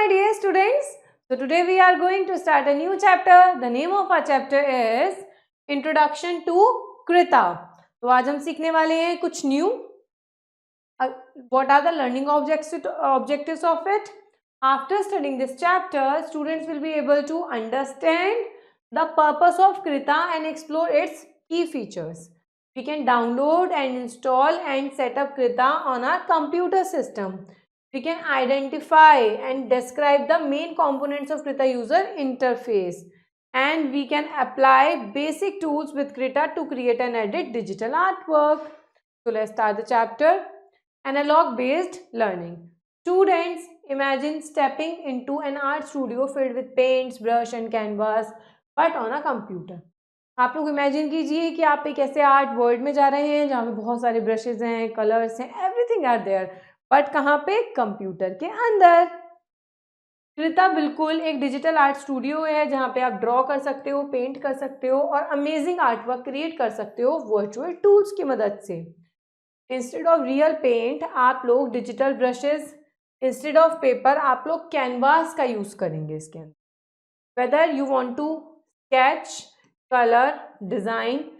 my dear students. So today we are going to start a new chapter. The name of our chapter is Introduction to Krita. तो आज हम सीखने वाले हैं कुछ new. What are the learning objectives of it? After studying this chapter, students will be able to understand the purpose of Krita and explore its key features. We can download and install and set up Krita on our computer system. We can identify and describe the main components of Krita user interface, and we can apply basic tools with Krita to create and edit digital artwork. So let's start the chapter. Analog based learning. Students, imagine stepping into an art studio filled with paints, brush and canvas, but on a computer. आप लोग imagine कीजिए कि आप एक ऐसे art world में जा रहे हैं जहाँ पे बहुत सारे ब्रशेज हैं, कलर्स हैं, एवरीथिंग आर देयर, बट कहाँ पे? कंप्यूटर के अंदर. कृता बिल्कुल एक डिजिटल आर्ट स्टूडियो है जहाँ पे आप ड्रॉ कर सकते हो, पेंट कर सकते हो और अमेजिंग आर्ट वर्क क्रिएट कर सकते हो वर्चुअल टूल्स की मदद से. इंस्टेड ऑफ रियल पेंट आप लोग digital brushes, instead of paper आप लोग कैनवास का यूज करेंगे इसके अंदर. Whether you want to sketch, colour, design,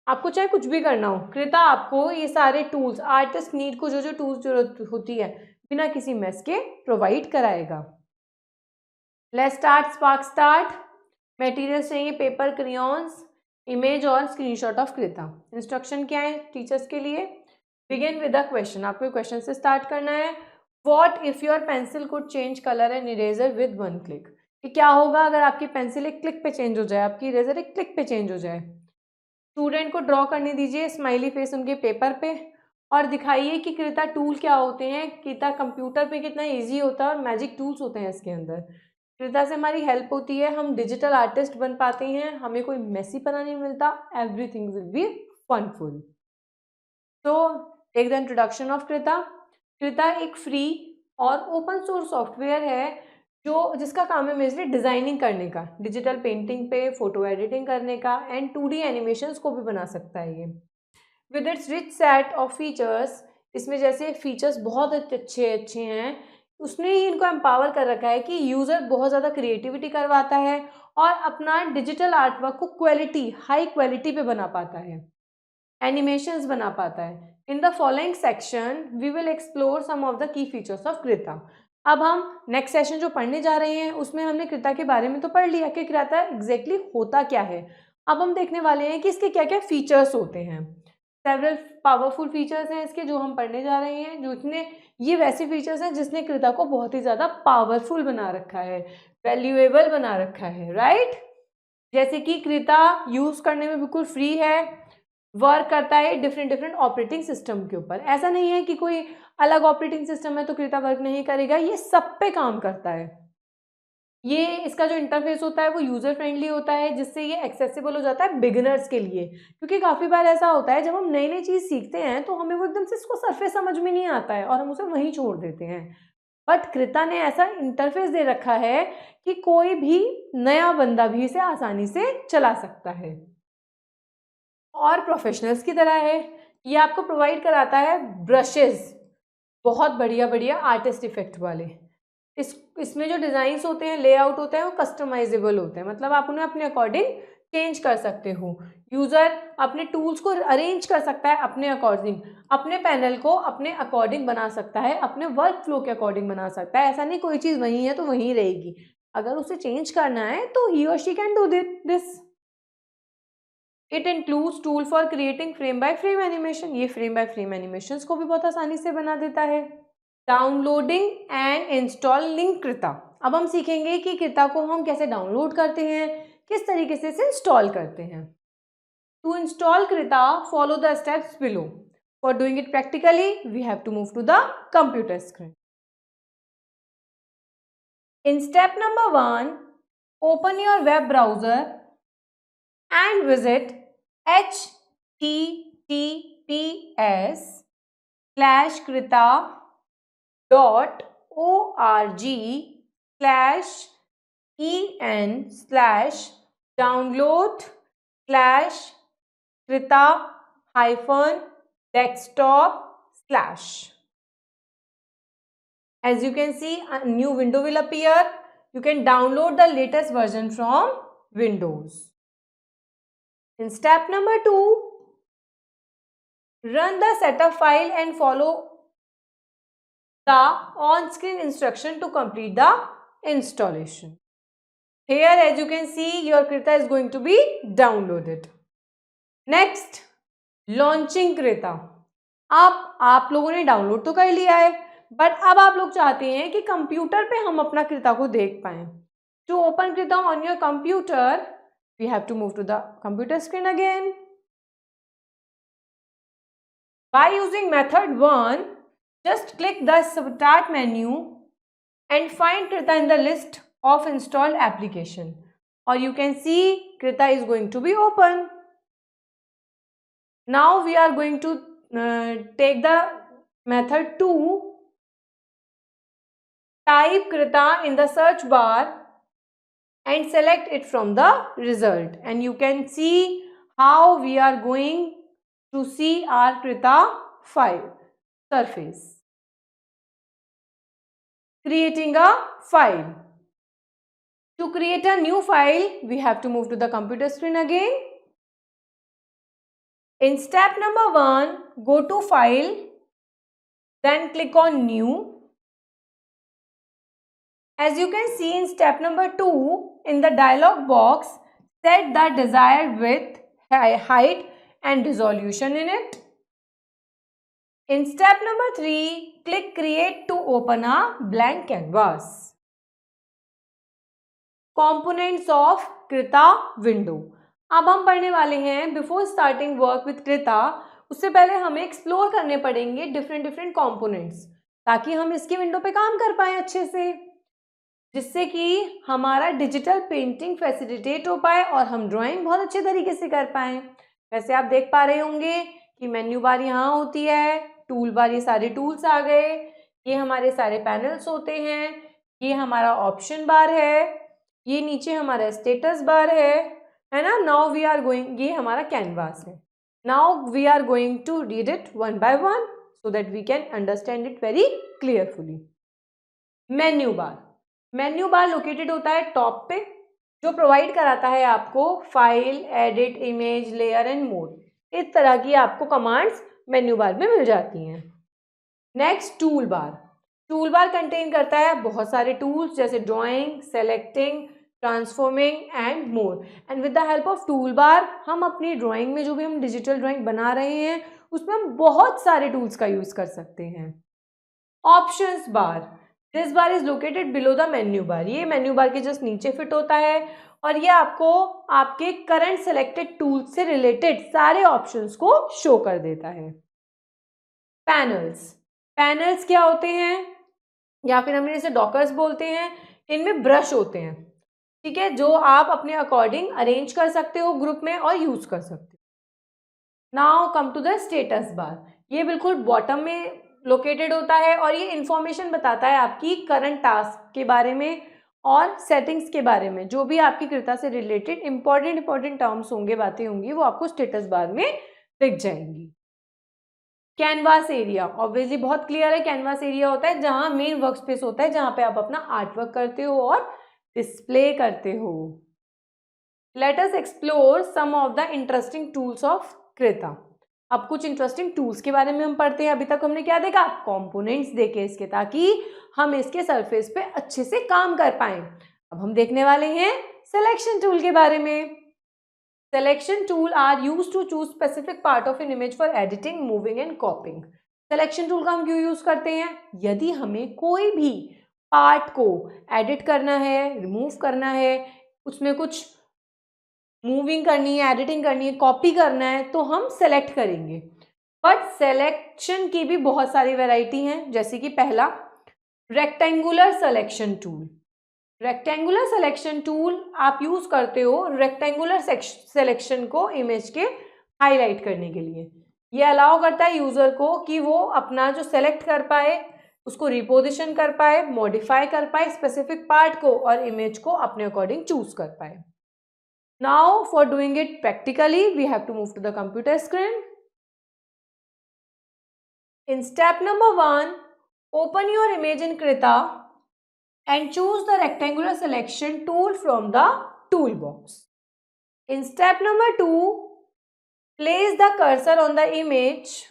आपको चाहे कुछ भी करना हो, कृता आपको ये सारे टूल्स, आर्टिस्ट नीड को जो जो टूल्स जरूरत होती है बिना किसी मेस के प्रोवाइड कराएगा. Let's start. Spark start. Materials चाहिए पेपर, क्रेयॉन्स, इमेज और स्क्रीनशॉट ऑफ कृता. इंस्ट्रक्शन क्या है टीचर्स के लिए? Begin with a question. आपको क्वेश्चन से स्टार्ट करना है. What if your pencil could change colour and eraser with one click. कि क्या होगा अगर आपकी पेंसिल एक क्लिक पे चेंज हो जाए, आपकी इरेजर एक क्लिक पे चेंज हो जाए. स्टूडेंट को ड्रॉ करने दीजिए स्माइली फेस उनके पेपर पे और दिखाइए कि कृता टूल क्या होते हैं, कृता कंप्यूटर पे कितना इजी होता है और मैजिक टूल्स होते हैं इसके अंदर. कृता से हमारी हेल्प होती है, हम डिजिटल आर्टिस्ट बन पाते हैं, हमें कोई मेसी पना नहीं मिलता. Everything will be funful. तो टेक द इंट्रोडक्शन ऑफ कृता. कृता एक फ्री और ओपन सोर्स सॉफ्टवेयर है जिसका काम है मेजरली डिजाइनिंग करने का, डिजिटल पेंटिंग पे, फोटो एडिटिंग करने का एंड 2D एनिमेशंस को भी बना सकता है ये. With its rich set of features, इसमें जैसे फीचर्स बहुत अच्छे अच्छे हैं, उसने ही इनको एम्पावर कर रखा है कि यूज़र बहुत ज़्यादा क्रिएटिविटी करवाता है और अपना डिजिटल आर्टवर्क को क्वालिटी, हाई क्वालिटी पे बना पाता है, एनिमेशंस बना पाता है. In the following section we will explore some of the key features of Krita. अब हम नेक्स्ट सेशन जो पढ़ने जा रहे हैं उसमें हमने कृता के बारे में तो पढ़ लिया कि कृता एग्जैक्टली होता क्या है. अब हम देखने वाले हैं कि इसके क्या क्या फीचर्स होते हैं. सेवरल पावरफुल फीचर्स हैं इसके जो हम पढ़ने जा रहे हैं, जो इतने ये वैसे फीचर्स हैं जिसने कृता को बहुत ही ज़्यादा पावरफुल बना रखा है, वैल्यूएबल बना रखा है, राइट. जैसे कि कृता यूज़ करने में बिल्कुल फ्री है, वर्क करता है डिफरेंट ऑपरेटिंग सिस्टम के ऊपर. ऐसा नहीं है कि कोई अलग ऑपरेटिंग सिस्टम है तो कृता वर्क नहीं करेगा, ये सब पे काम करता है. ये इसका जो इंटरफेस होता है वो यूज़र फ्रेंडली होता है, जिससे ये एक्सेसिबल हो जाता है बिगिनर्स के लिए. क्योंकि काफ़ी बार ऐसा होता है जब हम नई नई चीज़ सीखते हैं तो हमें वो एकदम से इसको सरफेस समझ में नहीं आता है और हम उसे वहीं छोड़ देते हैं. बट कृता ने ऐसा इंटरफेस दे रखा है कि कोई भी नया बंदा भी इसे आसानी से चला सकता है और प्रोफेशनल्स की तरह है. ये आपको प्रोवाइड कराता है ब्रशेस, बहुत बढ़िया बढ़िया आर्टिस्ट इफेक्ट वाले. इसमें जो डिज़ाइंस होते हैं, लेआउट होते हैं, वो कस्टमाइजेबल होते हैं, मतलब आप उन्हें अपने अकॉर्डिंग चेंज कर सकते हो. यूज़र अपने टूल्स को अरेंज कर सकता है अपने अकॉर्डिंग, अपने पैनल को अपने अकॉर्डिंग बना सकता है, अपने वर्क फ्लो के अकॉर्डिंग बना सकता है. ऐसा नहीं कोई चीज़ वहीं है तो वहीं रहेगी, अगर उसे चेंज करना है तो ही और she can do this. It includes tool for creating frame by frame animation. ये फ्रेम बाय फ्रेम एनिमेशंस को भी बहुत आसानी से बना देता है. डाउनलोडिंग एंड इंस्टॉलिंग कृता. अब हम सीखेंगे कि कृता को हम कैसे डाउनलोड करते हैं, किस तरीके से इसे इंस्टॉल करते हैं. To install Krita follow the steps below. For doing it practically we have to move to the computer screen. In step number 1, open your web browser and visit https://krita.org/en/download/krita-desktop/ As you can see, a new window will appear. You can download the latest version from Windows. In step number 2, run the setup file and follow the on-screen instruction to complete the installation. Here, as you can see, your Krita is going to be downloaded. Next, launching Krita. अब आप लोगों ने download तो कर लिया है, but अब आप लोग चाहते हैं कि कंप्यूटर पे हम अपना Krita को देख पाएं. To open Krita on your computer, we have to move to the computer screen again. By using method 1, just click the start menu and find Krita in the list of installed application. Or you can see Krita is going to be open. Now we are going to take the method 2. Type Krita in the search bar and select it from the result. And you can see how we are going to see our Krita file surface. Creating a file. To create a new file, we have to move to the computer screen again. In step number 1, go to File, then click on New. As you can see in step number 2, in the dialog box, set the desired width, height and resolution in it. In step number 3, click Create to open a blank canvas. Components of Krita window. अब हम पढ़ने वाले हैं before starting work with Krita, उससे पहले हमें explore करने पड़ेंगे डिफरेंट कंपोनेंट्स, ताकि हम इसकी विंडो पे काम कर पाएँ अच्छे से, जिससे कि हमारा डिजिटल पेंटिंग फैसिलिटेट हो पाए और हम ड्राइंग बहुत अच्छे तरीके से कर पाएँ. वैसे आप देख पा रहे होंगे कि मेन्यू बार यहाँ होती है, टूल बार, ये सारे टूल्स आ गए, ये हमारे सारे पैनल्स होते हैं, ये हमारा ऑप्शन बार है, ये नीचे हमारा स्टेटस बार है ना. नाउ वी आर गोइंग, ये हमारा कैनवास है. Now we are going to read it one by one so that we can understand it very clearfully. Menu bar. Menu bar located होता है टॉप पे, जो provide कराता है आपको file, edit, image, layer and mode. इस तरह की आपको कमांड्स मेन्यू बार में मिल जाती हैं. Next, tool bar. Tool bar contain करता है बहुत सारे टूल्स जैसे drawing, selecting, transforming and more. And with the help of tool bar हम अपनी ड्राइंग में, जो भी हम डिजिटल ड्राइंग बना रहे हैं, उसमें हम बहुत सारे टूल्स का यूज कर सकते हैं. Options bar. This bar is located below the menu bar. ये मेन्यू बार के जस्ट नीचे फिट होता है और ये आपको आपके करंट सेलेक्टेड टूल्स से रिलेटेड सारे ऑप्शंस को शो कर देता है. पैनल्स. पैनल्स क्या होते हैं, या फिर हम इसे डॉकर्स बोलते हैं. इनमें ब्रश होते हैं, ठीक है, जो आप अपने अकॉर्डिंग अरेंज कर सकते हो ग्रुप में और यूज कर सकते हो. Now come to the status bar. ये बिल्कुल बॉटम में लोकेटेड होता है और ये इंफॉर्मेशन बताता है आपकी करंट टास्क के बारे में और सेटिंग्स के बारे में. जो भी आपकी Krita से रिलेटेड इंपॉर्टेंट टर्म्स होंगे, बातें होंगी, वो आपको स्टेटस बार में दिख जाएंगी. Canvas area. ऑब्वियसली बहुत क्लियर है, कैनवास एरिया होता है जहां मेन वर्क स्पेस होता है, जहां पे आप अपना आर्ट वर्क करते हो और डिस्प्ले करते हो. Let us explore some of the interesting tools of Krita. अब कुछ इंटरेस्टिंग टूल्स के बारे में हम पढ़ते हैं. अभी तक हमने क्या देखा, कंपोनेंट्स देखे इसके, ताकि हम इसके सरफेस पे अच्छे से काम कर पाएं. अब हम देखने वाले हैं सिलेक्शन टूल के बारे में. Selection tool are used to choose specific part of an image for editing, moving and copying. Selection tool का हम क्यों यूज करते हैं? यदि हमें कोई भी पार्ट को एडिट करना है, रिमूव करना है, उसमें कुछ मूविंग करनी है, एडिटिंग करनी है, कॉपी करना है, तो हम सेलेक्ट करेंगे. बट सेलेक्शन की भी बहुत सारी वैरायटी हैं, जैसे कि पहला rectangular selection tool. Rectangular selection tool आप यूज करते हो रेक्टेंगुलर सिलेक्शन को इमेज के हाईलाइट करने के लिए. ये अलाउ करता है यूजर को कि वो अपना जो सेलेक्ट कर पाए उसको रिपोजिशन कर पाए, मॉडिफाई कर पाए स्पेसिफिक पार्ट को और इमेज को अपने अकॉर्डिंग चूज कर पाए. Now for doing it practically we have to move to the computer screen. In step number 1, Open your image in Krita and choose the rectangular selection tool from the toolbox. In step number 2, place the cursor on the image,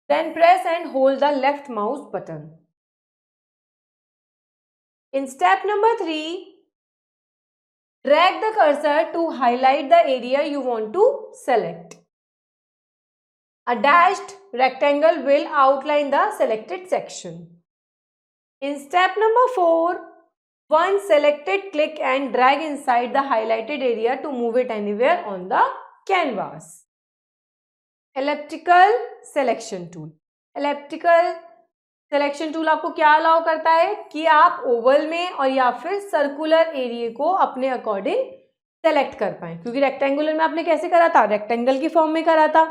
then press and hold the left mouse button. In step number 3, drag the cursor to highlight the area you want to select. A dashed rectangle will outline the selected section. In step number 4, once selected, click and drag inside the highlighted area to move it anywhere on the canvas. Elliptical selection tool. Elliptical selection tool आपको क्या allow करता है कि आप Oval में और या फिर सर्कुलर एरिया को अपने अकॉर्डिंग सेलेक्ट कर पाए, क्योंकि रेक्टेंगुलर में आपने कैसे करा था, रेक्टेंगल की फॉर्म में करा था.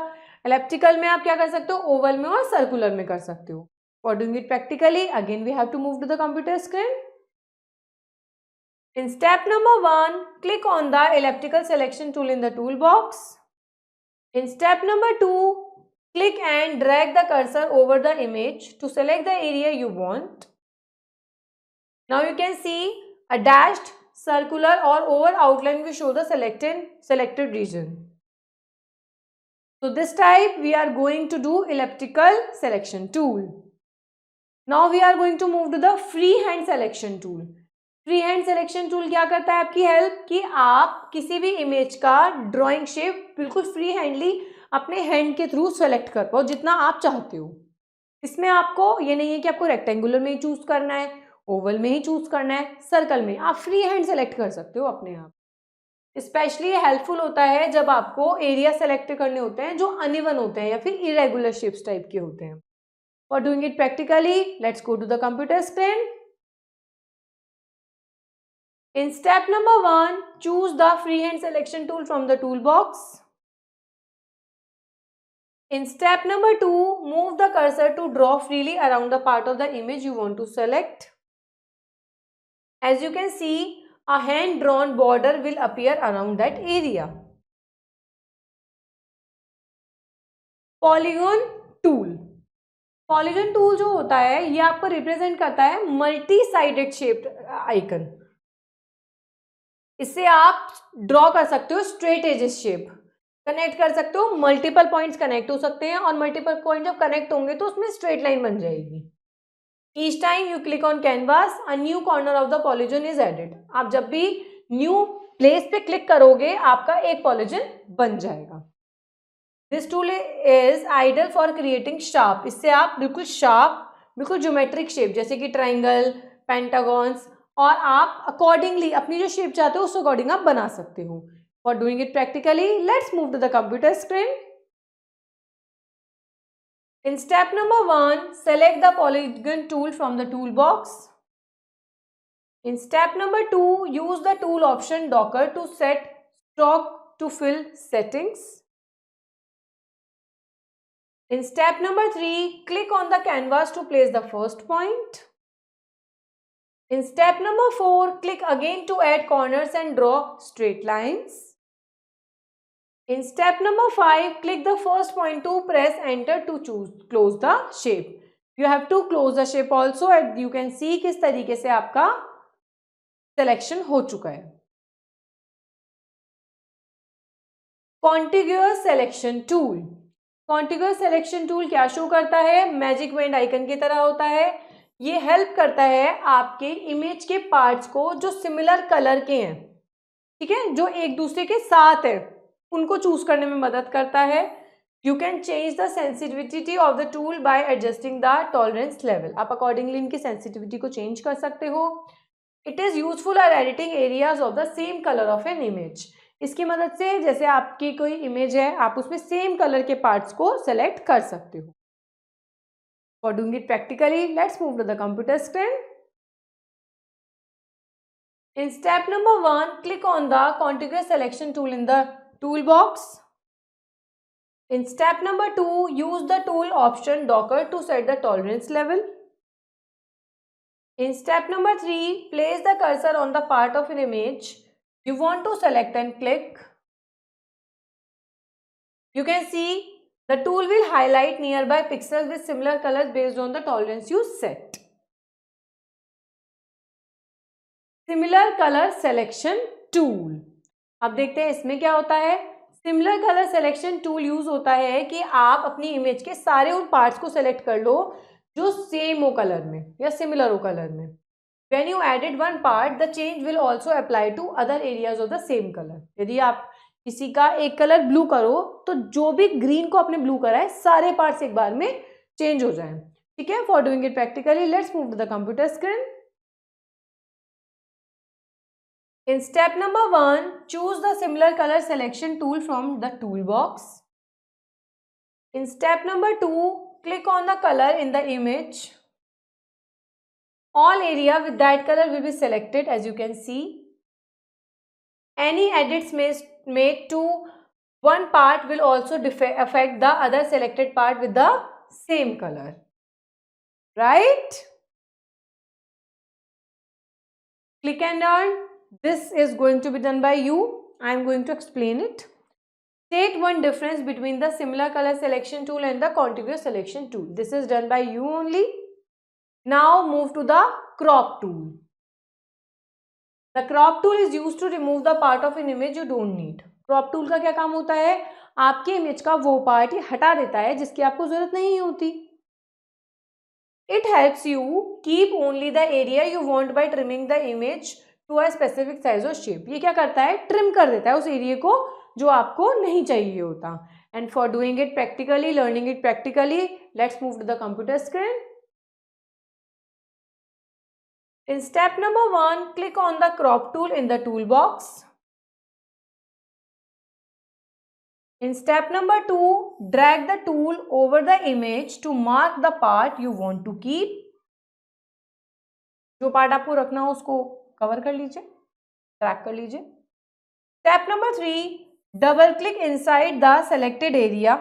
इलेप्टिकल में आप क्या कर सकते हो, ओवल में और सर्कुलर में कर सकते हो. For doing it practically, again we have to move to the computer screen. In step number 1, click on the elliptical selection tool in the toolbox. In step number 2, click and drag the cursor over the image to select the area you want. Now you can see a dashed, circular or oval outline will show the selected region. So this type we are going to do elliptical selection tool. Now we are going to move to the freehand selection tool. Free hand selection tool क्या करता है आपकी help कि आप किसी भी image का drawing shape बिल्कुल फ्री हैंडली अपने हैंड के थ्रू सेलेक्ट कर पाओ जितना आप चाहते हो. इसमें आपको ये नहीं है कि आपको रेक्टेंगुलर में ही चूज करना है, ओवल में ही चूज करना है, सर्कल में, आप फ्री हैंड सेलेक्ट कर सकते हो अपने आप. स्पेशली हेल्पफुल होता है जब आपको एरिया सेलेक्ट करने होते हैं जो अनइवन होते हैं या फिर इरेगुलर शेप्स टाइप के होते हैं. For doing it practically, let's go to the computer screen. In step number 1, choose the freehand selection tool from the toolbox. In step number 2, move the cursor to draw freely around the part of the image you want to select. As you can see, a hand-drawn border will appear around that area. Polygon tool. Polygon tool जो होता है ये आपको represent करता है multi sided shaped icon. इससे आप draw कर सकते हो स्ट्रेट एजेस शेप, कनेक्ट कर सकते हो, मल्टीपल पॉइंट्स कनेक्ट हो सकते हैं और मल्टीपल पॉइंट जब कनेक्ट होंगे तो उसमें स्ट्रेट लाइन बन जाएगी. Each time you click on canvas, a new corner of the polygon is added. आप जब भी न्यू प्लेस पे क्लिक करोगे आपका एक पॉलीगन बन जाएगा. This tool is ideal for creating sharp. इससे आप बिल्कुल शार्प, बिल्कुल ज्योमेट्रिक शेप जैसे कि ट्राइंगल, पेंटागॉन्स, और आप अकॉर्डिंगली अपनी जो शेप चाहते हो उस अकॉर्डिंग आप बना सकते हो. For doing it practically, let's move to the computer screen. In step number 1, select the polygon tool from the tool box. In step number 2, use the tool option docker to set stroke to fill settings. In step number 3, click on the canvas to place the first point. In step number 4, click again to add corners and draw straight lines. In step number 5, click the first point to press enter to close the shape. You have to close the shape also and you can see किस तरीके से आपका selection हो चुका है. Contiguous selection tool. Contiguous selection tool क्या show करता है, मैजिक बैंड आइकन की तरह होता है. ये हेल्प करता है आपके इमेज के पार्ट्स को जो सिमिलर कलर के हैं, ठीक है, जो एक दूसरे के साथ है, उनको चूज करने में मदद करता है. You can change the sensitivity of the tool by adjusting the tolerance level. आप अकॉर्डिंगली इनकी सेंसिटिविटी को चेंज कर सकते हो. It is useful for editing areas of the same colour of an image. इसकी मदद से जैसे आपकी कोई इमेज है आप उसमें सेम कलर के पार्ट्स को सेलेक्ट कर सकते हो. For doing it practically, let's move to the computer screen. In step number 1, click on the contiguous selection tool in the tool box. In step number 2, use the tool option docker to set the tolerance level. In step number 3, place the cursor on the part of an image you want to select and click. You can see the tool will highlight nearby pixels with similar colors based on the tolerance you set. Similar colour selection tool. अब देखते हैं इसमें क्या होता है। Similar colour selection tool use होता है कि आप अपनी इमेज के सारे उन पार्ट्स को सिलेक्ट कर लो जो सेम हो कलर में या सिमिलर हो कलर में। When you added one part, the change will also apply to other areas of the same color. यदि आप किसी का एक कलर ब्लू करो तो जो भी ग्रीन को आपने ब्लू करा है सारे पार्ट्स एक बार में चेंज हो जाएं। ठीक है, for doing it practically let's move to the computer screen. In step number 1, choose the similar color selection tool from the toolbox. In step number 2, click on the color in the image. All area with that color will be selected, as you can see. Any edits made to one part will also affect the other selected part with the same color. Right? Click and learn. This is going to be done by you. I am going to explain it. State one difference between the similar color selection tool and the contiguous selection tool. This is done by you only. Now move to the crop tool. The crop tool is used to remove the part of an image you don't need. Crop tool का क्या काम होता है? आपके image का वो part हटा देता है जिसकी आपको जरूरत नहीं होती. It helps you keep only the area you want by trimming the image to a specific size or shape. ये क्या करता है? ट्रिम कर देता है उस एरिया को जो आपको नहीं चाहिए होता. And for doing it practically, learning it practically, let's move to the computer screen. In step number 1, click on the crop tool in the toolbox. In step number 2, drag the tool over the image to mark the part you want to keep. जो part आपको रखना हो उसको cover कर लीजिए, track कर लीजिए. Step number 3, double click inside the selected area.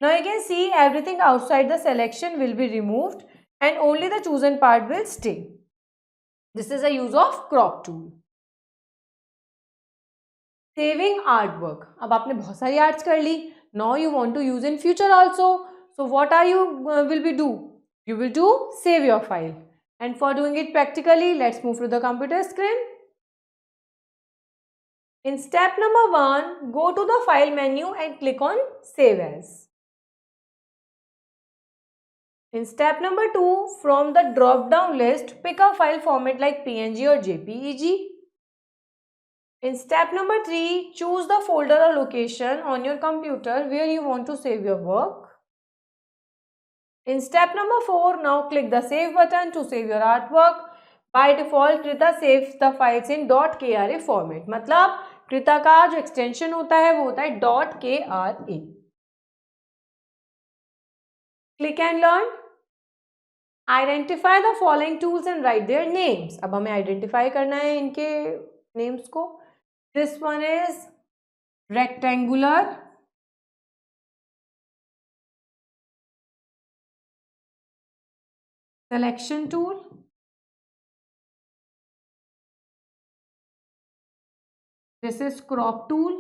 Now you can see everything outside the selection will be removed and only the chosen part will stay. This is a use of crop tool. Saving artwork. अब आपने बहुत सारी arts कर ली. Now you want to use in future also. So what are you will be do? You will do save your file. And for doing it practically, let's move to the computer screen. In step number 1, go to the file menu and click on save as. In step number 2, from the drop down list, pick a file format like PNG or JPEG. In step number 3, choose the folder or location on your computer where you want to save your work. In step number 4, now click the save button to save your artwork. By default, Krita saves the files in .kra format. मतलब Krita का जो extension होता है वो होता है .kra. Click and learn. Identify the following tools and write their names. अब हमें identify करना है इनके names को. This one is rectangular selection tool. This is crop tool.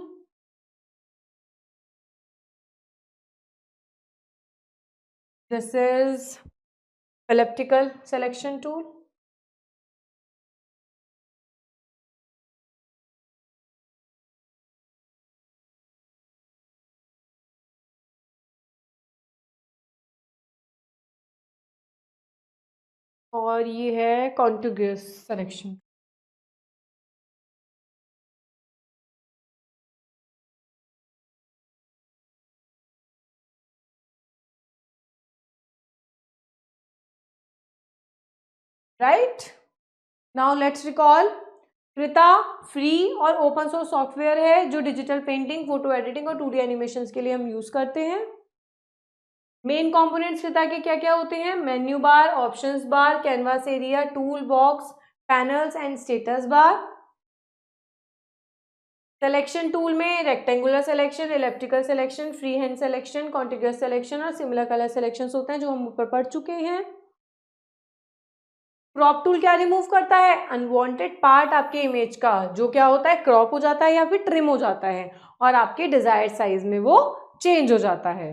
This is elliptical selection tool. और ये है contiguous selection. Right? Now let's recall. कृता फ्री और ओपन सोर्स सॉफ्टवेयर है जो डिजिटल पेंटिंग, फोटो एडिटिंग और 2D एनिमेशंस के लिए हम यूज करते हैं. मेन कंपोनेंट्स कृता के क्या क्या होते हैं? Menu bar, options bar, canvas area, tool box, panels and status bar. Selection tool में rectangular selection, elliptical selection, free hand selection, contiguous selection और सिमिलर कलर सिलेक्शंस होते हैं जो हम ऊपर पढ़ चुके हैं. क्रॉप टूल क्या रिमूव करता है? अनवांटेड पार्ट आपके इमेज का जो क्या होता है, क्रॉप हो जाता है या फिर ट्रिम हो जाता है और आपके डिजायर्ड साइज में वो चेंज हो जाता है.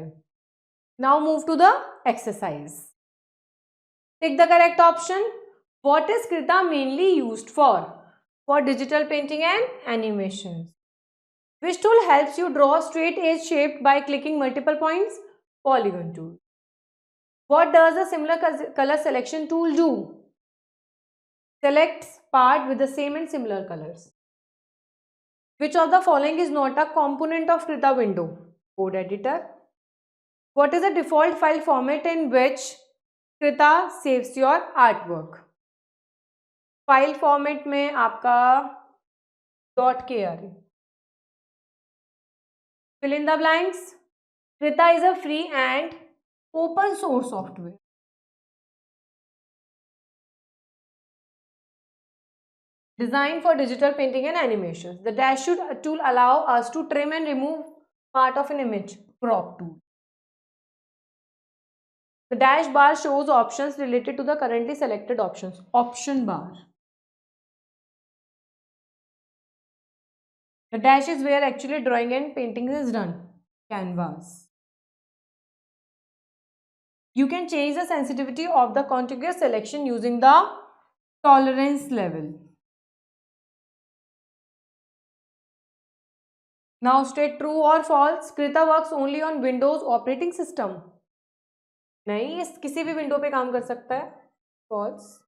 Now move to the exercise. Tick the correct option. What is Krita mainly used for? For digital painting and animations. Which tool helps you draw a straight edge shaped by clicking multiple points? Polygon tool. What does a similar color selection tool do? Selects part with the same and similar colors. Which of the following is not a component of Krita window? Code editor. What is the default file format in which Krita saves your artwork? File format में आपका .kr. Fill in the blanks. Krita is a free and open source software. Designed for digital painting and animations. The dash tool allow us to trim and remove part of an image. Crop tool. The dash bar shows options related to the currently selected options. Option bar. The dash is where actually drawing and painting is done. Canvas. You can change the sensitivity of the contiguous selection using the tolerance level. Now state true or false. Krita works only on Windows operating system. नहीं, इस किसी भी window पे काम कर सकता है. False.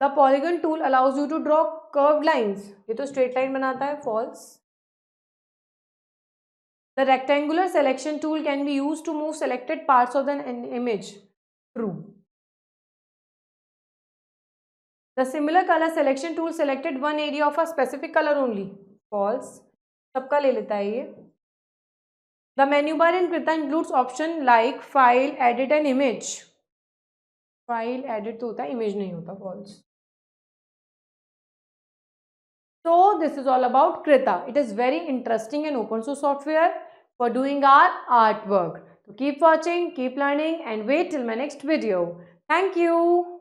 The polygon tool allows you to draw curved lines. ये तो straight line बनाता है. False. The rectangular selection tool can be used to move selected parts of an image. True. The similar color selection tool selected one area of a specific color only. False. सबका ले लेता है ये. The menu bar in Krita includes option like file, edit and image. File, edit तो होता है, image नहीं होता. False. So this is all about Krita. It is very interesting and open source software for doing our artwork. So keep watching, keep learning and wait till my next video. Thank you.